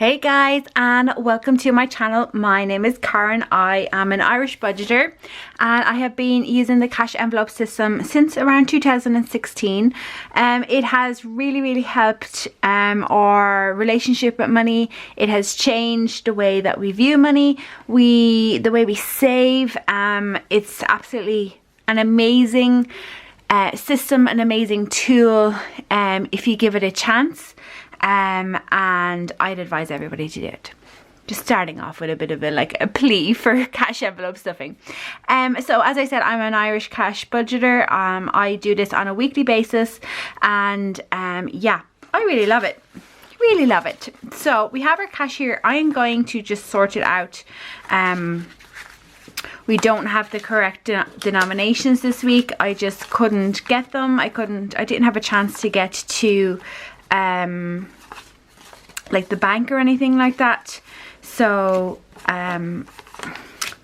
Hey guys, and welcome to my channel. My name is Karen. I am an Irish budgeter and I have been using the cash envelope system since around 2016. It has really helped our relationship with money. It has changed the way that we view money, the way we save. It's absolutely an amazing system, an amazing tool if you give it a chance. And I'd advise everybody to do it. Just starting off with a bit of a plea for cash envelope stuffing. So as I said, I'm an Irish cash budgeter. I do this on a weekly basis, and yeah, I really love it. Really love it. So we have our cash here. I am going to just sort it out. We don't have the correct denominations this week. I just couldn't get them. I didn't have a chance to get to like the bank or anything like that, so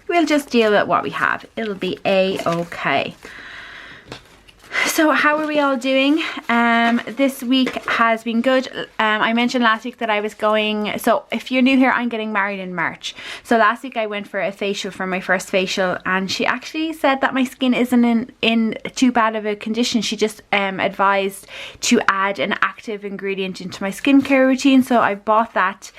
we'll just deal with what we have. It'll be a-okay. So how are we all doing? This week has been good. I mentioned last week that I was going, so if you're new here, I'm getting married in March. So last week I went for a facial, for my first facial, and she actually said that my skin isn't in too bad of a condition. She just advised to add an active ingredient into my skincare routine, so I bought that.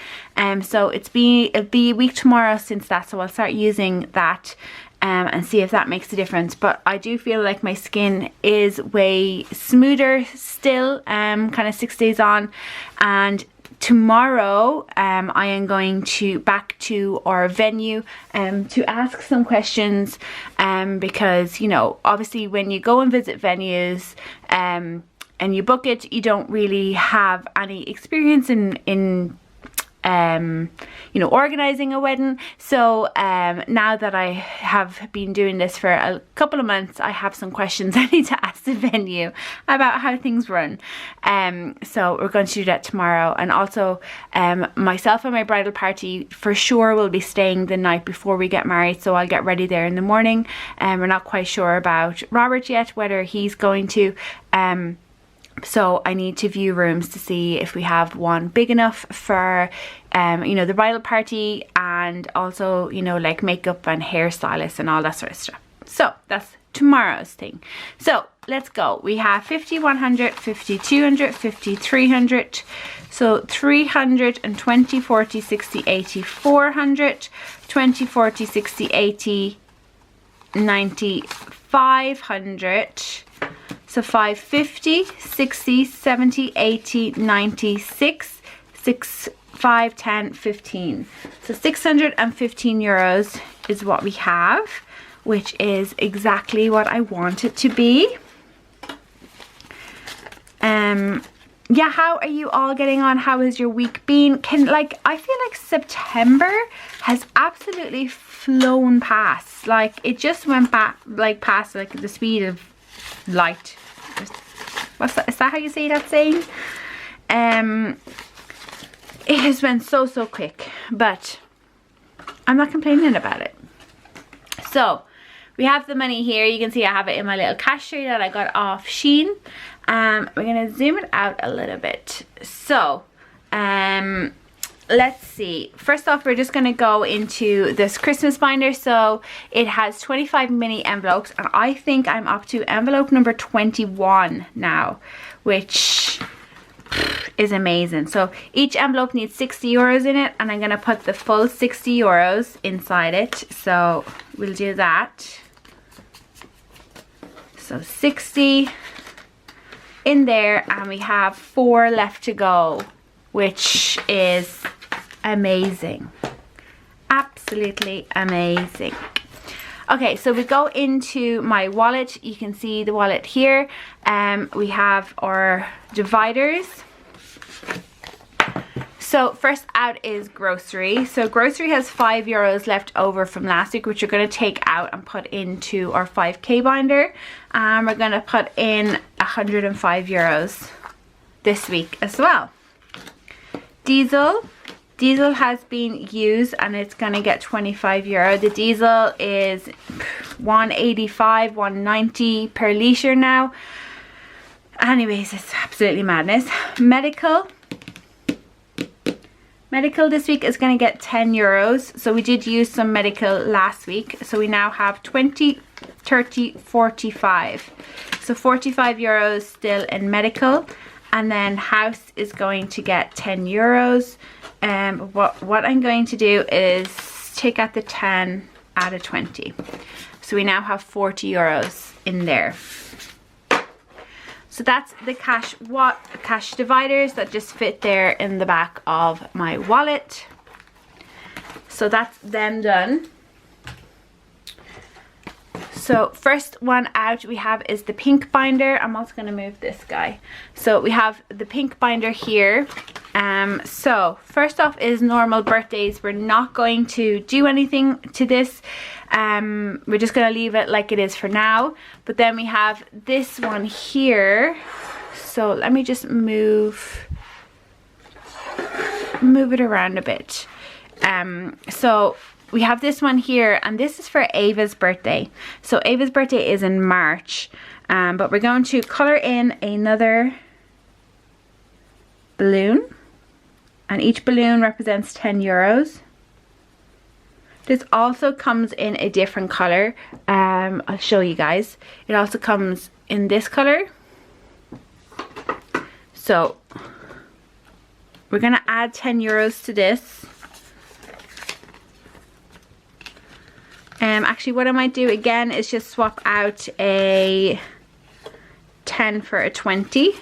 So it'll be a week tomorrow since that, so I'll start using that and see if that makes a difference. But I do feel like my skin is way smoother still, kind of 6 days on. And tomorrow I am going back to our venue to ask some questions, because, you know, obviously when you go and visit venues and you book it, you don't really have any experience in you know, organizing a wedding. So now that I have been doing this for a couple of months, I have some questions I need to ask the venue about how things run. So we're going to do that tomorrow. And also myself and my bridal party for sure will be staying the night before we get married, so I'll get ready there in the morning. We're not quite sure about Robert yet, whether he's going to. So I need to view rooms to see if we have one big enough for, you know, the bridal party, and also, you know, like makeup and hairstylists and all that sort of stuff. So that's tomorrow's thing. So let's go. We have 50, 100, 50, 200, 50, 300. So 300 and 20, 40, 60, 80, 400, 20, 40, 60, 80, 90, 500. So 550, 60, 70, 80, 90, 6, 5, 10, 15. So 615 euros is what we have, which is exactly what I want it to be. Yeah, how are you all getting on? How has your week been? I feel like September has absolutely flown past. Like it just went back, like past like the speed of light. What's that? Is that how you say that saying? It has been so quick, but I'm not complaining about it. So we have the money here. You can see I have it in my little cash tray that I got off Shein. We're gonna zoom it out a little bit. So let's see. First off, we're just going to go into this Christmas binder. So it has 25 mini envelopes, and I think I'm up to envelope number 21 now, which is amazing. So each envelope needs 60 euros in it, and I'm going to put the full 60 euros inside it. So we'll do that. So 60 in there, and we have 4 left to go, which is amazing. Absolutely amazing. Okay, so we go into my wallet. You can see the wallet here. We have our dividers. So first out is grocery. So grocery has 5 euros left over from last week, which we're going to take out and put into our 5k binder. And we're going to put in 105 euros this week as well. Diesel has been used, and it's going to get 25 euro. The diesel is 185, 190 per litre now. Anyways, it's absolutely madness. Medical Medical this week is going to get 10 euros. So we did use some medical last week. So we now have 20, 30, 45. So 45 euros still in medical. And then house is going to get 10 euros. What I'm going to do is take out the 10 out of 20. So we now have 40 euros in there. So that's the cash dividers that just fit there in the back of my wallet. So that's them done. So first one out we have is the pink binder. I'm also going to move this guy. So we have the pink binder here. So first off is normal birthdays. We're not going to do anything to this. We're just going to leave it like it is for now. But then we have this one here. So let me just move it around a bit. So we have this one here, and this is for Ava's birthday. So Ava's birthday is in March, but we're going to color in another balloon, and each balloon represents 10 euros. This also comes in a different color. I'll show you guys. It also comes in this color. So we're gonna add 10 euros to this. Actually, what I might do again is just swap out a 10 for a 20.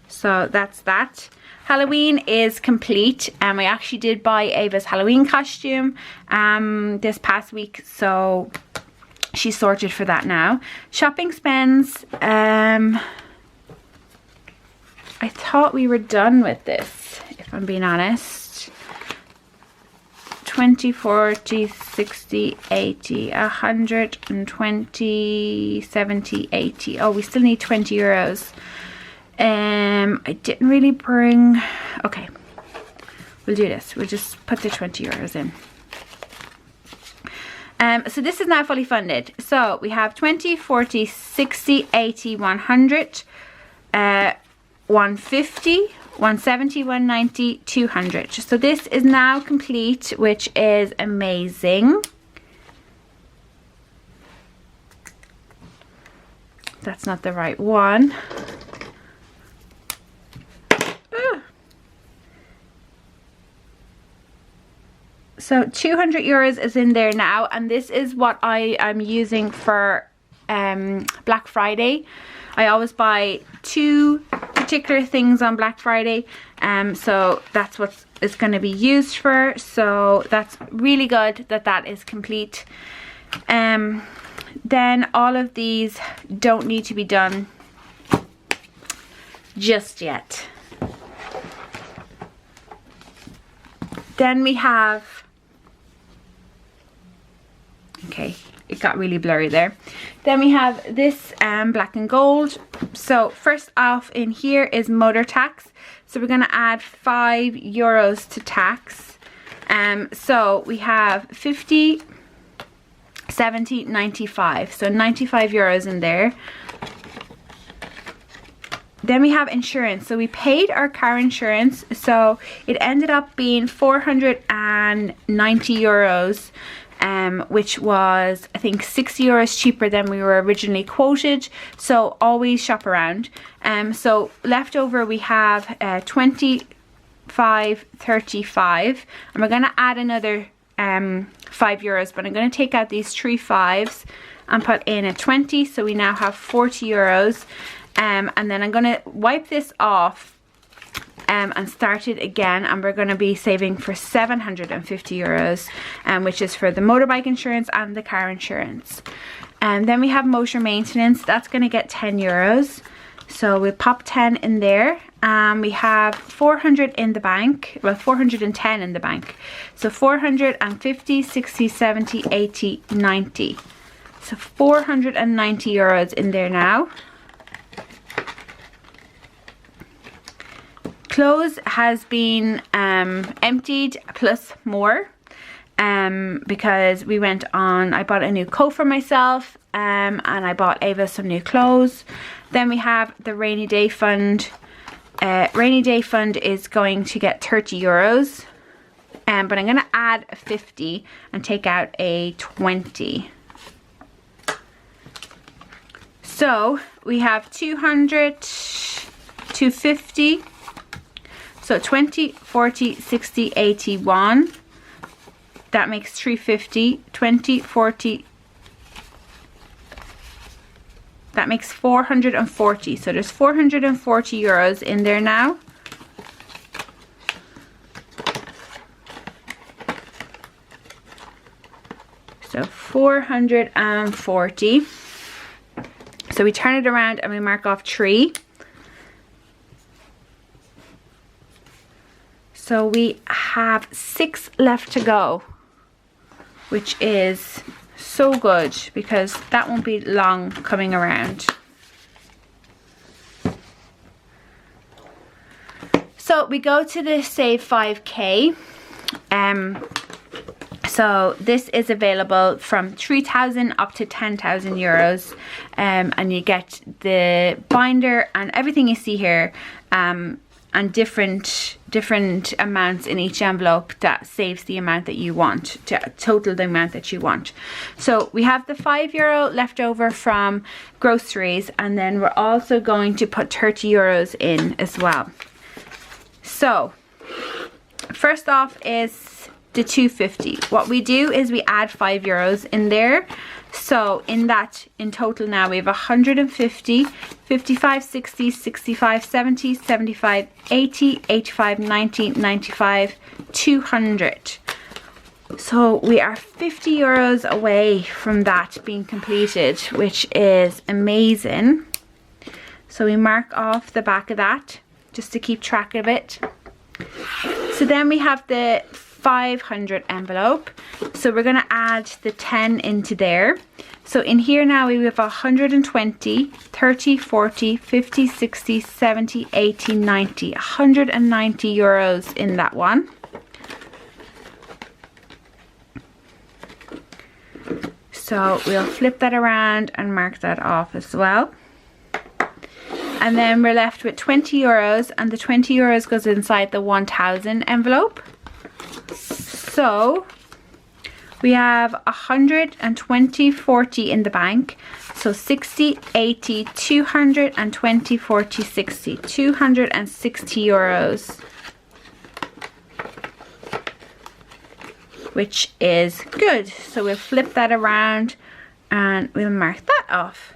So that's that. Halloween is complete, and I actually did buy Ava's Halloween costume this past week, so she's sorted for that now. Shopping spends, I thought we were done with this, if I'm being honest. 20, 40, 60, 80, 120, 70, 80. Oh, we still need 20 euros. I didn't really bring... Okay, we'll do this. We'll just put the 20 euros in. So this is now fully funded. So we have 20, 40, 60, 80, 100, 150, 170, 190, 200. So this is now complete, which is amazing. That's not the right one. So 200 euros is in there now, and this is what I am using for Black Friday. I always buy 2 particular things on Black Friday, so that's what it's going to be used for. So that's really good that that is complete. Then all of these don't need to be done just yet. Then we have, okay, it got really blurry there. Then we have this black and gold. So first off in here is motor tax. So we're going to add 5 euros to tax. So we have 50, 70, 95. So 95 euros in there. Then we have insurance. So we paid our car insurance. So it ended up being 490 euros. Which was, I think, 60 euros cheaper than we were originally quoted. So always shop around. So left over we have 25, 35, and we're going to add another 5 euros, but I'm going to take out these 3 5s and put in a 20, so we now have 40 euros. And then I'm going to wipe this off and start it again, and we're going to be saving for 750 euros, which is for the motorbike insurance and the car insurance. And then we have motor maintenance. That's going to get 10 euros. So we'll pop 10 in there. We have 400 in the bank, well, 410 in the bank. So 450, 60, 70, 80, 90. So 490 euros in there now. Clothes has been emptied plus more because we went on, I bought a new coat for myself and I bought Ava some new clothes. Then we have the rainy day fund, rainy day fund is going to get 30 euros. But I'm going to add a 50 and take out a 20. So we have 200, 250. So 20, 40, 60, 81. That makes 350. 20, 40. That makes 440. So there's 440 euros in there now. So 440. So we turn it around and we mark off 3. So we have 6 left to go, which is so good because that won't be long coming around. So we go to the Save 5K. So this is available from 3,000 up to 10,000 euros, and you get the binder and everything you see here, and different amounts in each envelope that saves the amount that you want, to total the amount that you want. So we have the €5 left over from groceries, and then we're also going to put 30 euros in as well. So first off is the 250. What we do is we add 5 euros in there. So in total now we have 150, 55, 60, 65, 70, 75, 80, 85, 90, 95, 200. So we are 50 euros away from that being completed, which is amazing. So we mark off the back of that just to keep track of it. So then we have the 500 envelope. So we're going to add the 10 into there. So in here now we have 120, 30, 40, 50, 60, 70, 80, 90, 190 euros in that one. So we'll flip that around and mark that off as well. And then we're left with 20 euros, and the 20 euros goes inside the 1,000 envelope. So we have 120, 40 in the bank. So 60, 80, 220, 40, 60, 260 euros. Which is good. So we'll flip that around and we'll mark that off.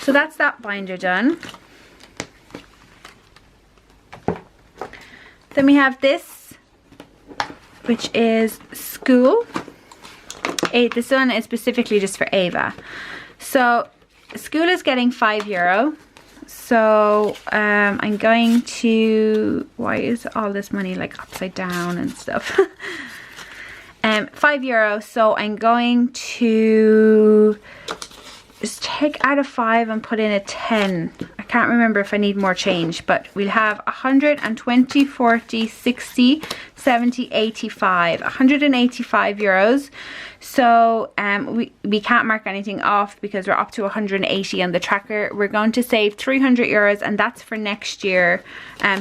So that's that binder done. Then we have this, which is school. This one is specifically just for Ava. So school is getting €5. So I'm going to, why is all this money like upside down and stuff? €5. So I'm going to just take out a 5 and put in a 10. I can't remember if I need more change, but we'll have 120, 40, 60, 70, 85, 185 euros. So we can't mark anything off because we're up to 180 on the tracker. We're going to save 300 euros, and that's for next year.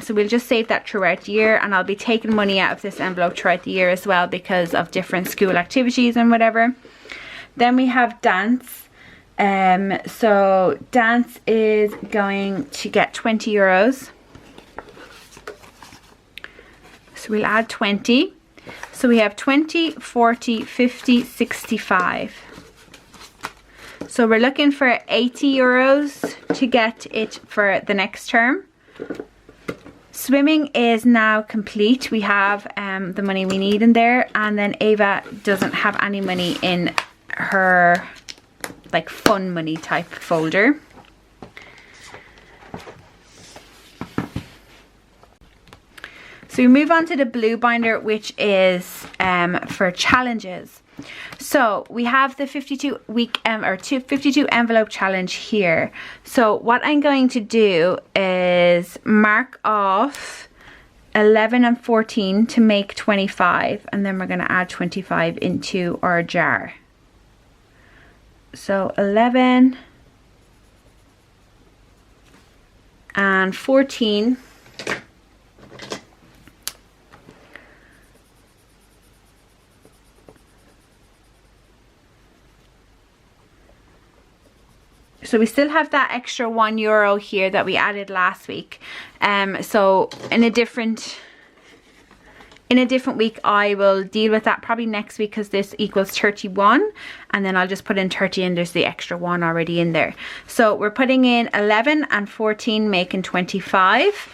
So we'll just save that throughout the year, and I'll be taking money out of this envelope throughout the year as well because of different school activities and whatever. Then we have dance. So dance is going to get 20 euros. So we'll add 20. So we have 20, 40, 50, 65. So we're looking for 80 euros to get it for the next term. Swimming is now complete. We have the money we need in there, and then Ava doesn't have any money in her like fun money type folder. So we move on to the blue binder, which is for challenges. So we have the 52 week or 52 envelope challenge here. So what I'm going to do is mark off 11 and 14 to make 25, and then we're going to add 25 into our jar. So 11 and 14. So we still have that extra €1 here that we added last week. So in a different week I will deal with that probably next week, because this equals 31, and then I'll just put in 30 and there's the extra 1 already in there. So we're putting in 11 and 14, making 25,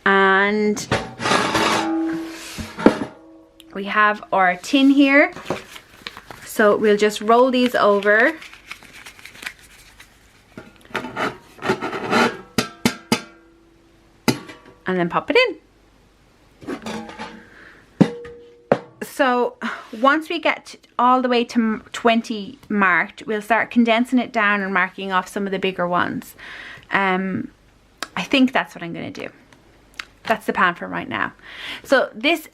and we have our tin here. So we'll just roll these over. And then pop it in. So once we get all the way to 20 marked, we'll start condensing it down and marking off some of the bigger ones. I think that's what I'm going to do. That's the plan for right now. So this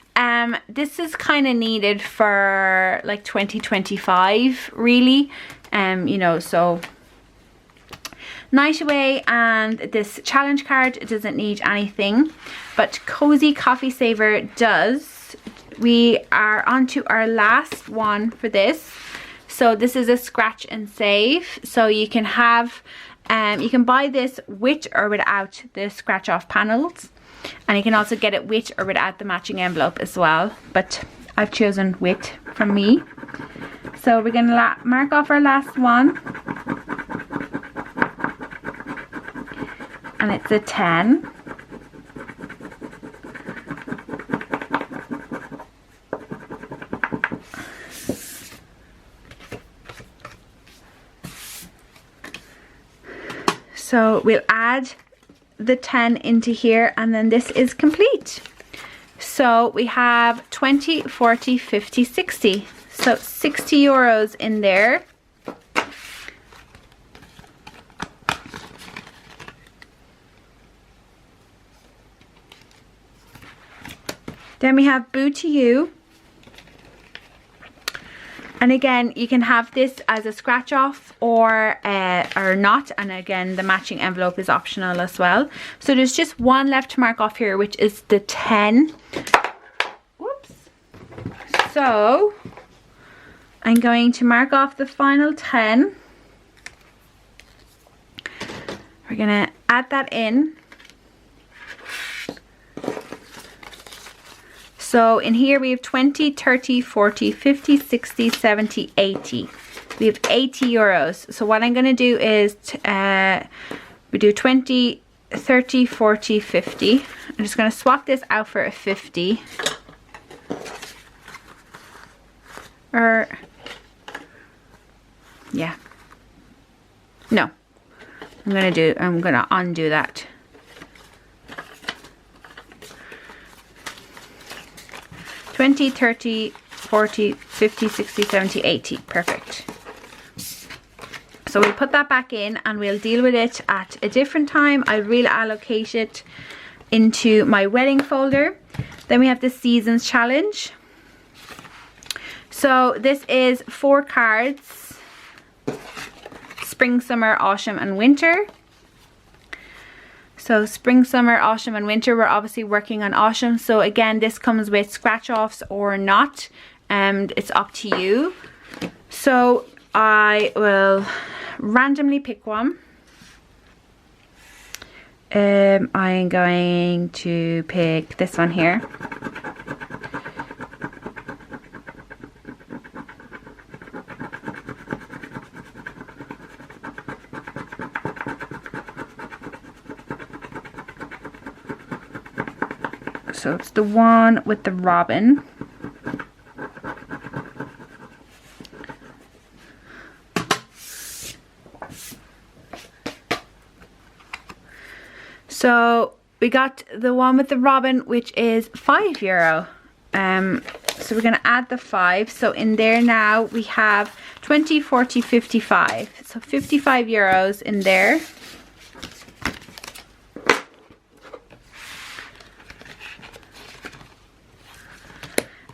is kind of needed for like 2025 really. You know, so Night Away and this challenge card doesn't need anything, but Cozy Coffee Saver does. We are on to our last one for this. So this is a scratch and save. So you can have, you can buy this with or without the scratch off panels, and you can also get it with or without the matching envelope as well. But I've chosen with from me. So we're gonna mark off our last one. And it's a 10. So we'll add the 10 into here, and then this is complete. So we have 20, 40, 50, 60. So €60 in there. Then we have Boo to You. And again, you can have this as a scratch off or not. And again, the matching envelope is optional as well. So there's just one left to mark off here, which is the 10. Whoops. So I'm going to mark off the final 10. We're going to add that in. So in here we have 20, 30, 40, 50, 60, 70, 80. We have €80. So what I'm going to do is we do 20, 30, 40, 50. I'm just going to swap this out for a 50. Or, yeah. No. I'm going to undo that. 20, 30, 40, 50, 60, 70, 80. Perfect. So we'll put that back in and we'll deal with it at a different time. I'll reallocate it into my wedding folder. Then we have the Seasons Challenge. So this is 4 cards. Spring, summer, autumn and winter. So spring, summer, autumn and winter. We're obviously working on autumn. So again, this comes with scratch offs or not. It's up to you. So I will randomly pick one. I'm going to pick this one here. So it's the one with the robin. So we got the one with the robin, which is €5. So we're going to add the 5. So in there now we have 20, 40, 55. So €55 in there.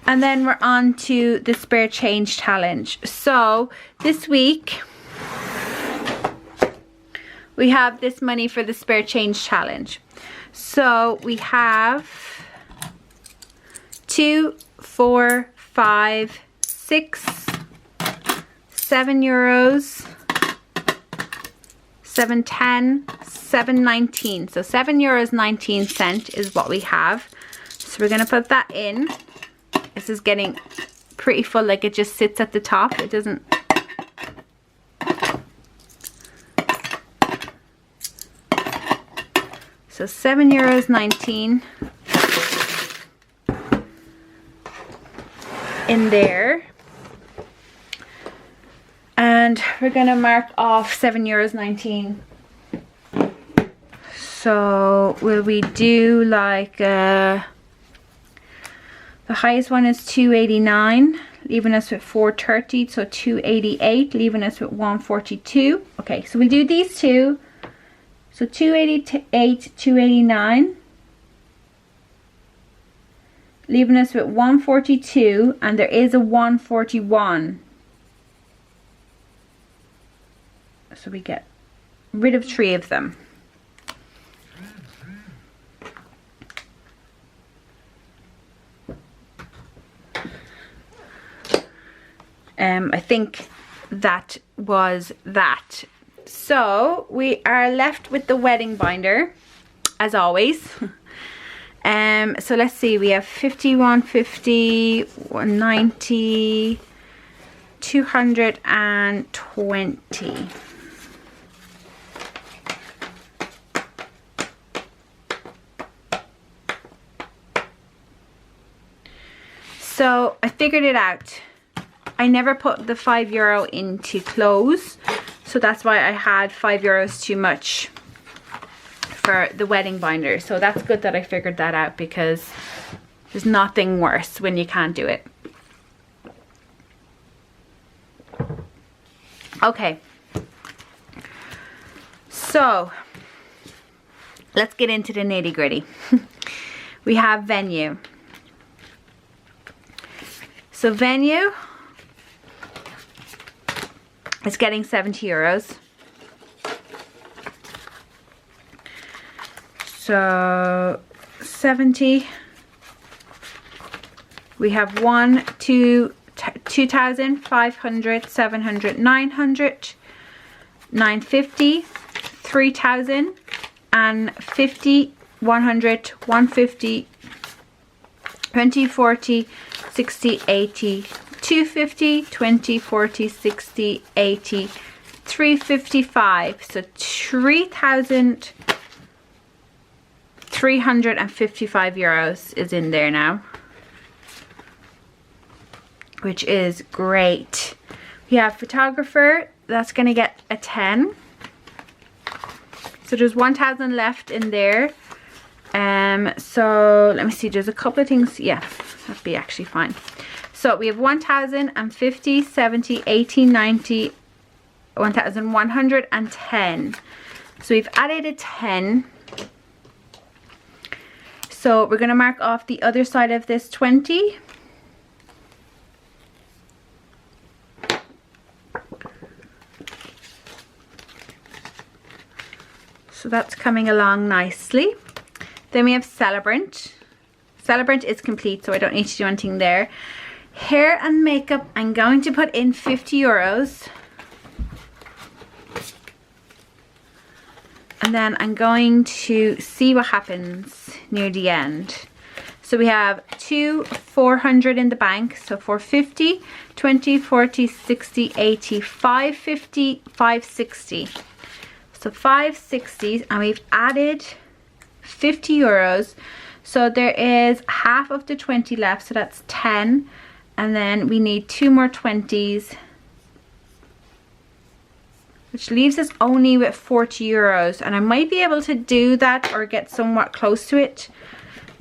And then we're on to the Spare Change Challenge. So this week we have this money for the spare change challenge. So we have 2, 4, 5, 6, 7 euros, 7.10, 7.19. So 7 euros 19 cents is what we have. So we're gonna put that in. This is getting pretty full, like it just sits at the top. It doesn't. So 7 euros 19 in there. And we're gonna mark off 7 euros 19. So will we do like the highest one is 289, leaving us with 430, so 288, leaving us with 142. Okay, so we'll do these two. So 288, 289, leaving us with 142, and there is a 141. So we get rid of 3 of them. I think that was that. So we are left with the wedding binder, as always. So let's see, we have 50, 150, 190, 220. So I figured it out. I never put the €5 into clothes, so that's why I had €5 too much for the wedding binder. So that's good that I figured that out, because there's nothing worse when you can't do it. Okay, so let's get into the nitty-gritty. We have venue. So venue is getting 70 euros. So 70. We have 1, 2, 2,000, 500, 700, 900, 950, 3,000, and 50, 100, 150, 20, 40, 60, 80, 250, 20, 40, 60, 80, 355. So 3,355 euros is in there now, which is great. We have photographer, that's going to get a 10. So there's 1,000 left in there. So let me see, there's a couple of things. Yeah, that'd be actually fine. So we have 1,050, 70, 80, 90, 1,110. So we've added a 10. So we're going to mark off the other side of this 20. So that's coming along nicely. Then we have celebrant. Celebrant is complete, so I don't need to do anything there. Hair and makeup, I'm going to put in 50 euros. And then I'm going to see what happens near the end. So we have 400 in the bank, so 450, 20, 40, 60, 80, 550, 560. So 560, and we've added 50 euros. So there is half of the 20 left, so that's 10. And then we need 2 more 20s, which leaves us only with 40 euros. And I might be able to do that or get somewhat close to it.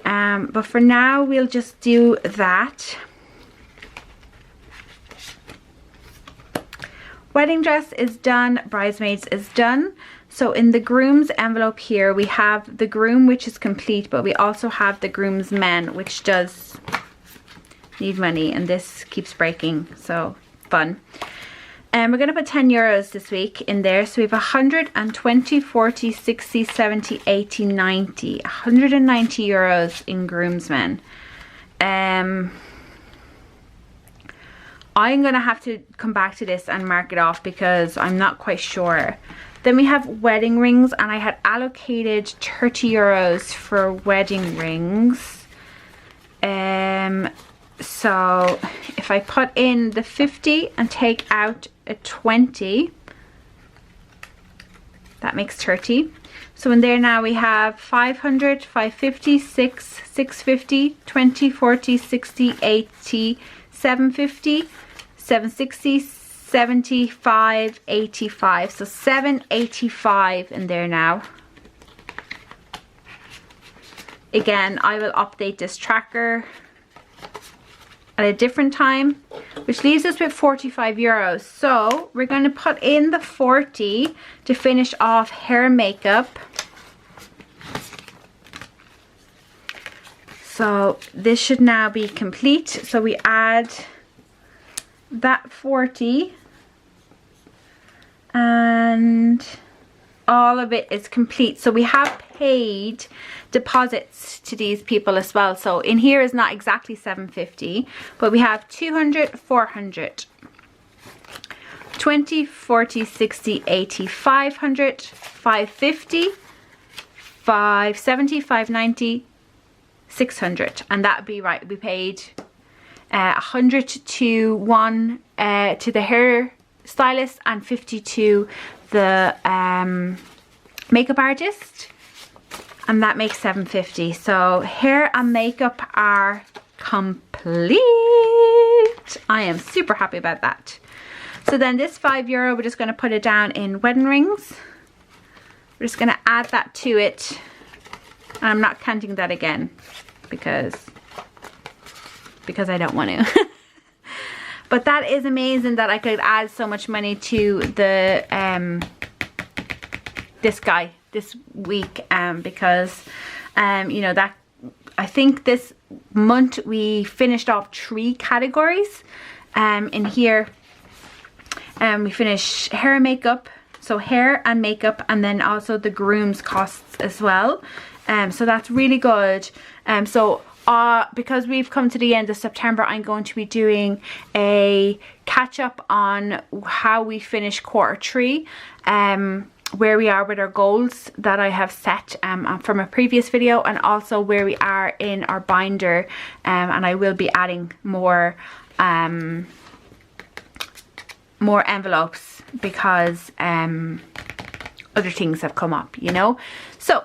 But for now, we'll just do that. Wedding dress is done, bridesmaids is done. So in the groom's envelope here, we have the groom, which is complete, but we also have the groom's men, which does need money, and this keeps breaking, so fun. And we're going to put 10 euros this week in there. So we have 120, 40, 60, 70, 80, 90. 190 euros in groomsmen. I'm going to have to come back to this and mark it off because I'm not quite sure. Then we have wedding rings, and I had allocated 30 euros for wedding rings. So if I put in the 50 and take out a 20, that makes 30. So in there now we have 500, 550, 650, 20, 40, 60, 80, 750, 760, 75, 85. So 785 in there now. Again, I will update this tracker at a different time, which leaves us with 45 euros. So we're going to put in the 40 to finish off hair and makeup. So this should now be complete. So we add that 40 and all of it is complete. So we have paid deposits to these people as well. So in here is not exactly 750, but we have 200, 400, 20, 40, 60, 80, 500, 550, 570, 590, 600, and that'd be right. We paid 100 to one to the hair stylist and 50 to the makeup artist, and that makes 750. So hair and makeup are complete. I am super happy about that. So then this 5 euro, we're just going to put it down in wedding rings. We're just going to add that to it. And I'm not counting that again because I don't want to. But that is amazing that I could add so much money to the this guy this week, because you know, that I think this month we finished off 3 categories in here. We finished hair and makeup, so hair and makeup, and then also the groom's costs as well. So that's really good. Because we've come to the end of September, I'm going to be doing a catch up on how we finished Q3, where we are with our goals that I have set from a previous video, and also where we are in our binder, and I will be adding more envelopes because other things have come up, you know. So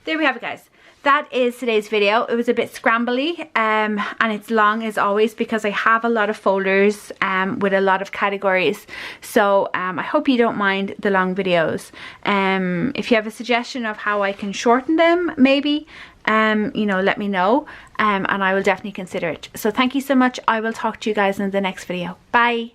there we have it, guys. That is today's video. It was a bit scrambly and it's long as always because I have a lot of folders with a lot of categories. So I hope you don't mind the long videos. If you have a suggestion of how I can shorten them, maybe, you know, let me know, and I will definitely consider it. So thank you so much. I will talk to you guys in the next video. Bye.